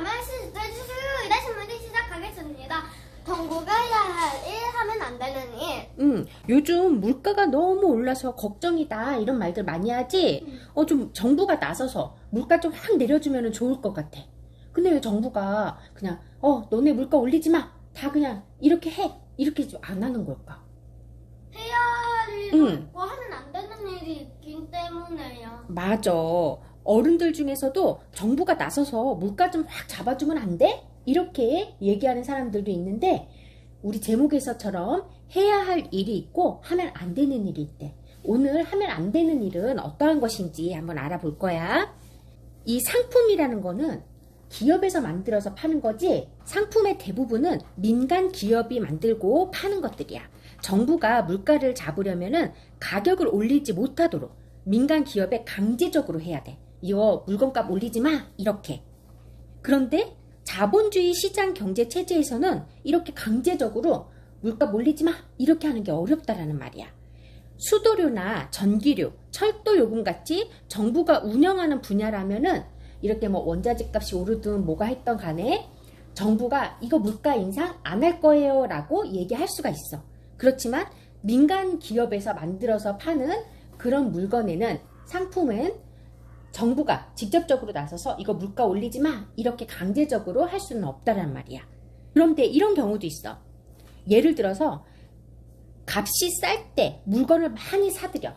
말씀 해주세요. 이다시 문제 시작하겠습니다. 정부가 해야 할 일, 하면 안 되는 일. 요즘 물가가 너무 올라서 걱정이다 이런 말들 많이 하지. 좀 정부가 나서서 물가 좀 확 내려주면 좋을 것 같아. 근데 왜 정부가 그냥 너네 물가 올리지 마, 다 그냥 이렇게 해, 이렇게 좀 안 하는 걸까? 해야 할 일도 있고 하면 안 되는 일이 있기 때문에요. 맞아. 어른들 중에서도 정부가 나서서 물가 좀 확 잡아주면 안 돼? 이렇게 얘기하는 사람들도 있는데, 우리 제목에서처럼 해야 할 일이 있고 하면 안 되는 일이 있대. 오늘 하면 안 되는 일은 어떠한 것인지 한번 알아볼 거야. 이 상품이라는 거는 기업에서 만들어서 파는 거지, 상품의 대부분은 민간 기업이 만들고 파는 것들이야. 정부가 물가를 잡으려면은 가격을 올리지 못하도록 민간 기업에 강제적으로 해야 돼. 이거 물건값 올리지 마, 이렇게. 그런데 자본주의 시장 경제 체제에서는 이렇게 강제적으로 물값 올리지 마, 이렇게 하는 게 어렵다라는 말이야. 수도료나 전기료, 철도 요금 같이 정부가 운영하는 분야라면은 이렇게 뭐 원자재 값이 오르든 뭐가 했던 간에 정부가 이거 물가 인상 안 할 거예요 라고 얘기할 수가 있어. 그렇지만 민간 기업에서 만들어서 파는 그런 물건에는, 상품은 정부가 직접적으로 나서서 이거 물가 올리지 마, 이렇게 강제적으로 할 수는 없다란 말이야. 그런데 이런 경우도 있어. 예를 들어서 값이 쌀 때 물건을 많이 사들여.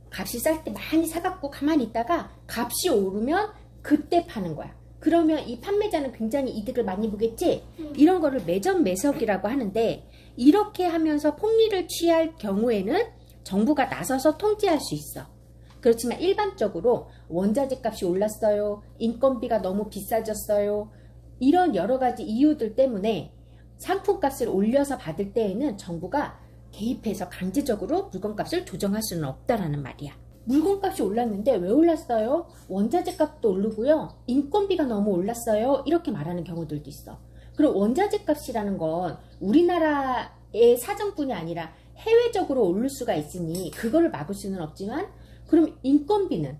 값이 쌀 때 많이 사갖고 가만히 있다가 값이 오르면 그때 파는 거야. 그러면 이 판매자는 굉장히 이득을 많이 보겠지? 이런 거를 매점 매석이라고 하는데, 이렇게 하면서 폭리를 취할 경우에는 정부가 나서서 통제할 수 있어. 그렇지만 일반적으로 원자재 값이 올랐어요, 인건비가 너무 비싸졌어요, 이런 여러 가지 이유들 때문에 상품값을 올려서 받을 때에는 정부가 개입해서 강제적으로 물건값을 조정할 수는 없다라는 말이야. 물건값이 올랐는데 왜 올랐어요? 원자재 값도 오르고요, 인건비가 너무 올랐어요, 이렇게 말하는 경우들도 있어. 그럼 원자재 값이라는 건 우리나라의 사정뿐이 아니라 해외적으로 오를 수가 있으니 그거를 막을 수는 없지만, 그럼 인건비는,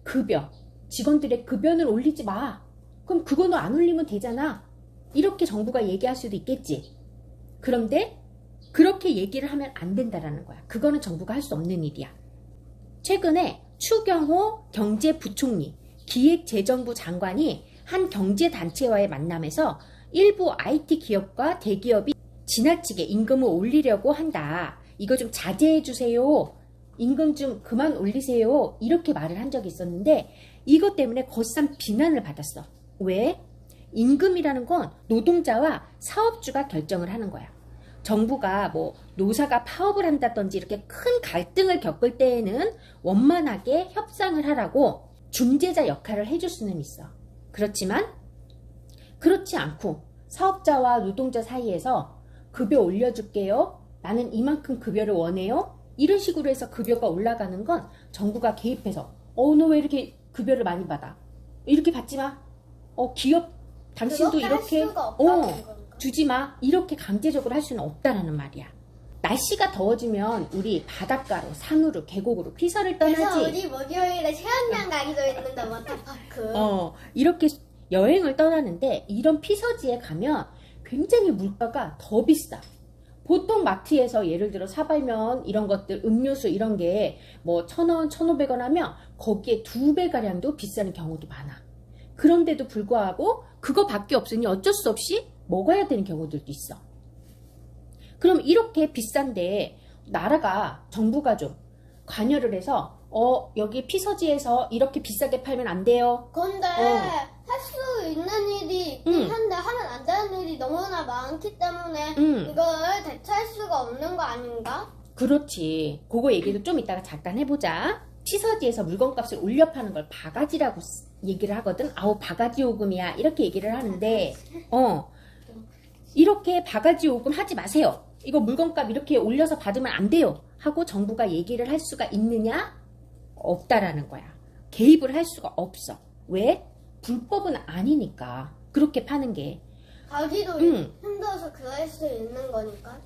급여, 직원들의 급여는 올리지 마, 그럼 그거는 안 올리면 되잖아, 이렇게 정부가 얘기할 수도 있겠지. 그런데 그렇게 얘기를 하면 안 된다라는 거야. 그거는 정부가 할 수 없는 일이야. 최근에 추경호 경제부총리, 기획재정부 장관이 한 경제단체와의 만남에서 일부 IT 기업과 대기업이 지나치게 임금을 올리려고 한다, 이거 좀 자제해 주세요, 임금 좀 그만 올리세요, 이렇게 말을 한 적이 있었는데, 이것 때문에 거센 비난을 받았어. 왜? 임금이라는 건 노동자와 사업주가 결정을 하는 거야. 정부가 뭐 노사가 파업을 한다든지 이렇게 큰 갈등을 겪을 때에는 원만하게 협상을 하라고 중재자 역할을 해줄 수는 있어. 그렇지만 그렇지 않고 사업자와 노동자 사이에서 급여 올려줄게요, 나는 이만큼 급여를 원해요, 이런 식으로 해서 급여가 올라가는 건 정부가 개입해서 너 왜 이렇게 급여를 많이 받아, 이렇게 받지 마, 기업 당신도 이렇게 주지 마, 이렇게 강제적으로 할 수는 없다라는 말이야. 날씨가 더워지면 우리 바닷가로, 산으로, 계곡으로 피서를 떠나지. 그래서 우리 목요일에 체험장 가기로 했는데, 워터파크. 이렇게 여행을 떠나는데 이런 피서지에 가면 굉장히 물가가 더 비싸. 보통 마트에서 예를 들어 사발면 이런 것들, 음료수 이런 게 뭐 1,000원, 1,500원 하면 거기에 2배가량도 비싸는 경우도 많아. 그런데도 불구하고 그거밖에 없으니 어쩔 수 없이 먹어야 되는 경우들도 있어. 그럼 이렇게 비싼데 나라가, 정부가 좀 관여를 해서 여기 피서지에서 이렇게 비싸게 팔면 안 돼요. 근데 할 수 있는 일이 있긴 한데 하면 안 되는 일이 너무나 많기 때문에 이걸 대체할 수가 없는 거 아닌가? 그렇지. 그거 얘기도 좀 이따가 잠깐 해보자. 피서지에서 물건값을 올려 파는 걸 바가지라고 얘기를 하거든. 아우, 바가지 요금이야, 이렇게 얘기를 하는데, 이렇게 바가지 요금 하지 마세요, 이거 물건값 이렇게 올려서 받으면 안 돼요 하고 정부가 얘기를 할 수가 있느냐? 없다라는 거야. 개입을 할 수가 없어. 왜? 불법은 아니니까, 그렇게 파는 게. 가기도 힘들어서 그럴 수 있는 거니까.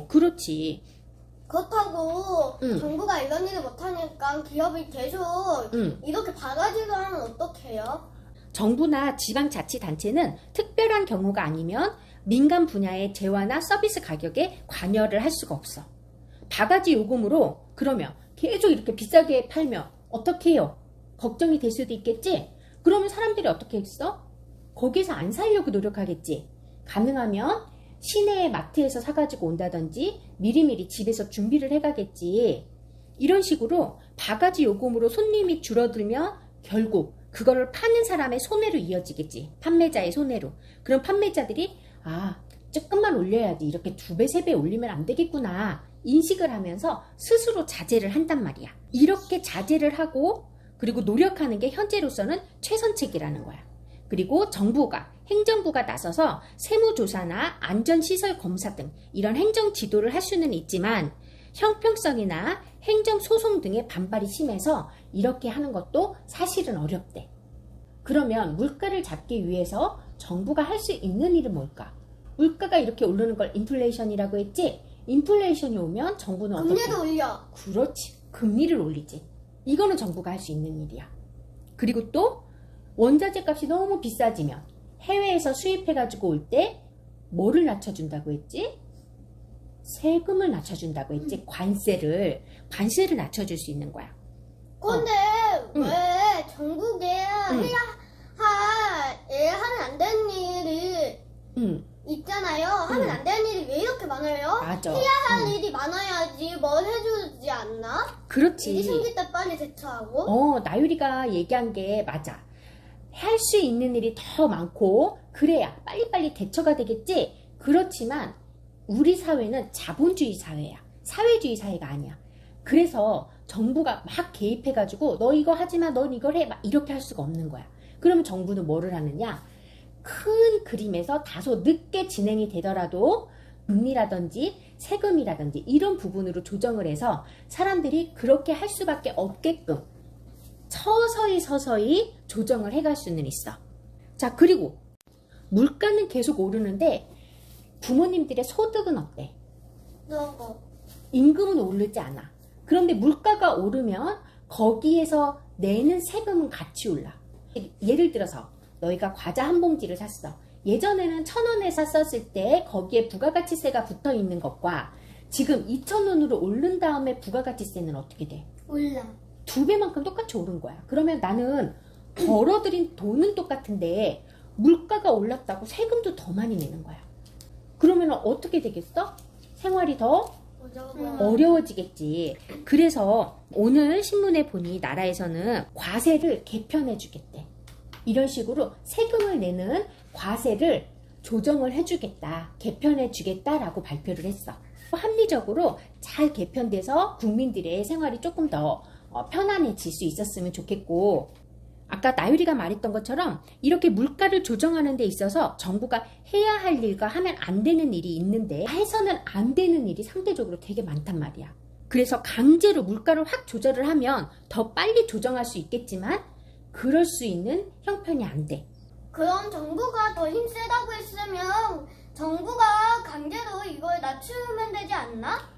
그렇지. 그렇다고 정부가 이런 일을 못하니까 기업이 계속 이렇게 바가지로 하면 어떡해요? 정부나 지방자치단체는 특별한 경우가 아니면 민간 분야의 재화나 서비스 가격에 관여를 할 수가 없어. 바가지 요금으로 그러면 계속 이렇게 비싸게 팔면 어떻게 해요? 걱정이 될 수도 있겠지? 그러면 사람들이 어떻게 했어? 거기서 안 사려고 노력하겠지. 가능하면 시내의 마트에서 사가지고 온다든지 미리미리 집에서 준비를 해가겠지. 이런 식으로 바가지 요금으로 손님이 줄어들면 결국 그거를 파는 사람의 손해로 이어지겠지. 판매자의 손해로. 그럼 판매자들이 조금만 올려야지. 이렇게 2배, 3배 올리면 안 되겠구나. 인식을 하면서 스스로 자제를 한단 말이야. 이렇게 자제를 하고 그리고 노력하는 게 현재로서는 최선책이라는 거야. 그리고 정부가, 행정부가 나서서 세무조사나 안전시설 검사 등 이런 행정 지도를 할 수는 있지만 형평성이나 행정소송 등의 반발이 심해서 이렇게 하는 것도 사실은 어렵대. 그러면 물가를 잡기 위해서 정부가 할 수 있는 일은 뭘까? 물가가 이렇게 오르는 걸 인플레이션이라고 했지? 인플레이션이 오면 정부는 금리도 올려. 그렇지. 금리를 올리지. 이거는 정부가 할 수 있는 일이야. 그리고 또 원자재 값이 너무 비싸지면 해외에서 수입해가지고 올 때 뭐를 낮춰준다고 했지? 세금을 낮춰준다고 했지. 관세를 낮춰줄 수 있는 거야. 근데 왜 전국에 하면 안 되는 일이 있잖아요. 하면 안 되는 일이 왜 이렇게 많아요? 맞아. 해야 할 일이 많아야지 뭘 해주지 않나? 그렇지. 일이 생길 때 빨리 대처하고. 나유리가 얘기한 게 맞아. 할 수 있는 일이 더 많고 그래야 빨리빨리 대처가 되겠지. 그렇지만 우리 사회는 자본주의 사회야. 사회주의 사회가 아니야. 그래서 정부가 막 개입해가지고 너 이거 하지마, 넌 이걸 해, 막 이렇게 할 수가 없는 거야. 그러면 정부는 뭐를 하느냐? 큰 그림에서 다소 늦게 진행이 되더라도 금리라든지 세금이라든지 이런 부분으로 조정을 해서 사람들이 그렇게 할 수밖에 없게끔 서서히 조정을 해갈 수는 있어. 자, 그리고 물가는 계속 오르는데 부모님들의 소득은 어때? 너무. 임금은 오르지 않아. 그런데 물가가 오르면 거기에서 내는 세금은 같이 올라. 예를 들어서 너희가 과자 한 봉지를 샀어. 예전에는 1,000원에 샀었을 때 거기에 부가가치세가 붙어 있는 것과 지금 2,000원으로 오른 다음에 부가가치세는 어떻게 돼? 올라. 2배만큼 똑같이 오른 거야. 그러면 나는 벌어들인 돈은 똑같은데 물가가 올랐다고 세금도 더 많이 내는 거야. 그러면 어떻게 되겠어? 생활이 더 어려워지겠지. 그래서 오늘 신문에 보니 나라에서는 과세를 개편해 주겠대. 이런 식으로 세금을 내는 과세를 조정을 해주겠다, 개편해 주겠다라고 발표를 했어. 합리적으로 잘 개편돼서 국민들의 생활이 조금 더 편안해질 수 있었으면 좋겠고, 아까 나유리가 말했던 것처럼 이렇게 물가를 조정하는 데 있어서 정부가 해야 할 일과 하면 안 되는 일이 있는데 해서는 안 되는 일이 상대적으로 되게 많단 말이야. 그래서 강제로 물가를 확 조절을 하면 더 빨리 조정할 수 있겠지만 그럴 수 있는 형편이 안 돼. 그럼 정부가 더 힘세다고 했으면 정부가 강제로 이걸 낮추면 되지 않나?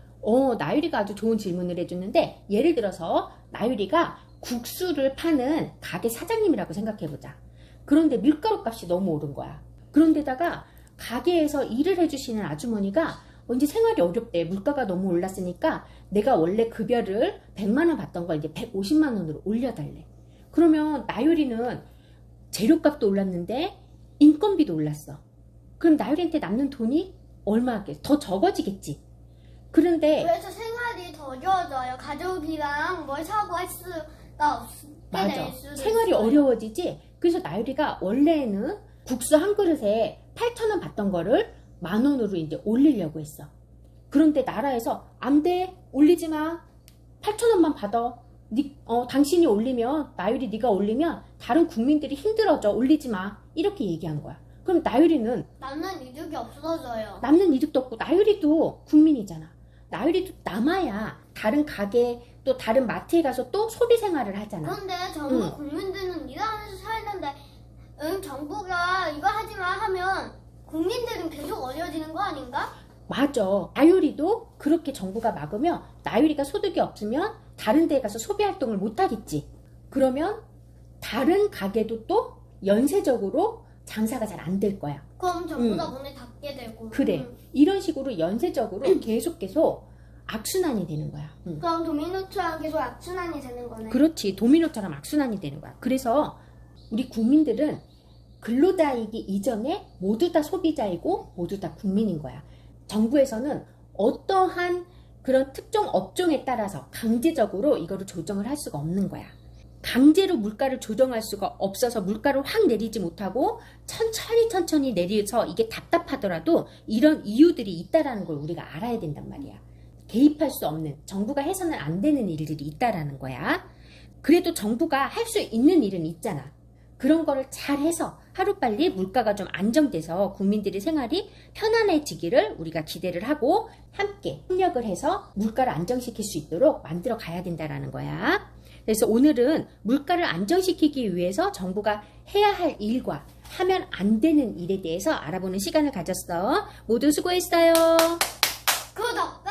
나유리가 아주 좋은 질문을 해줬는데, 예를 들어서 나유리가 국수를 파는 가게 사장님이라고 생각해보자. 그런데 밀가루 값이 너무 오른 거야. 그런데다가 가게에서 일을 해주시는 아주머니가 이제 생활이 어렵대. 물가가 너무 올랐으니까 내가 원래 급여를 100만 원 받던 걸 이제 150만 원으로 올려달래. 그러면 나유리는 재료값도 올랐는데 인건비도 올랐어. 그럼 나유리한테 남는 돈이 얼마겠어? 더 적어지겠지. 그런데 그래서 생활이 더 어려워져요. 가족이랑 뭘 사고 할 수가 없게 맞아. 될 수도 생활이 있어요. 어려워지지. 그래서 나유리가 원래는 국수 한 그릇에 8,000원 받던 거를 10,000원으로 이제 올리려고 했어. 그런데 나라에서 안 돼, 올리지 마. 8,000원만 받아. 당신이 올리면, 나유리 네가 올리면 다른 국민들이 힘들어져. 올리지 마. 이렇게 얘기한 거야. 그럼 나유리는 남는 이득이 없어져요. 남는 이득도 없고, 나유리도 국민이잖아. 나유리도 남아야 다른 가게 또 다른 마트에 가서 또 소비 생활을 하잖아. 그런데 전부 국민들은 일하면서 살는데 정부가 이거 하지 마 하면 국민들은 계속 어려워지는 거 아닌가? 맞아. 나유리도 그렇게 정부가 막으면 나유리가 소득이 없으면 다른 데에 가서 소비 활동을 못 하겠지. 그러면 다른 가게도 또 연쇄적으로 장사가 잘 안 될 거야. 그럼 전부 다 문을 닫게 되고. 그래. 이런 식으로 연쇄적으로 계속 악순환이 되는 거야. 그럼 도미노처럼 계속 악순환이 되는 거네. 그렇지. 도미노처럼 악순환이 되는 거야. 그래서 우리 국민들은 근로자이기 이전에 모두 다 소비자이고 모두 다 국민인 거야. 정부에서는 어떠한 그런 특정 업종에 따라서 강제적으로 이거를 조정을 할 수가 없는 거야. 강제로 물가를 조정할 수가 없어서 물가를 확 내리지 못하고 천천히 내려서 이게 답답하더라도 이런 이유들이 있다라는 걸 우리가 알아야 된단 말이야. 개입할 수 없는, 정부가 해서는 안 되는 일들이 있다라는 거야. 그래도 정부가 할 수 있는 일은 있잖아. 그런 거를 잘 해서 하루빨리 물가가 좀 안정돼서 국민들의 생활이 편안해지기를 우리가 기대를 하고 함께 협력을 해서 물가를 안정시킬 수 있도록 만들어 가야 된다라는 거야. 그래서 오늘은 물가를 안정시키기 위해서 정부가 해야 할 일과 하면 안 되는 일에 대해서 알아보는 시간을 가졌어. 모두 수고했어요. 구독!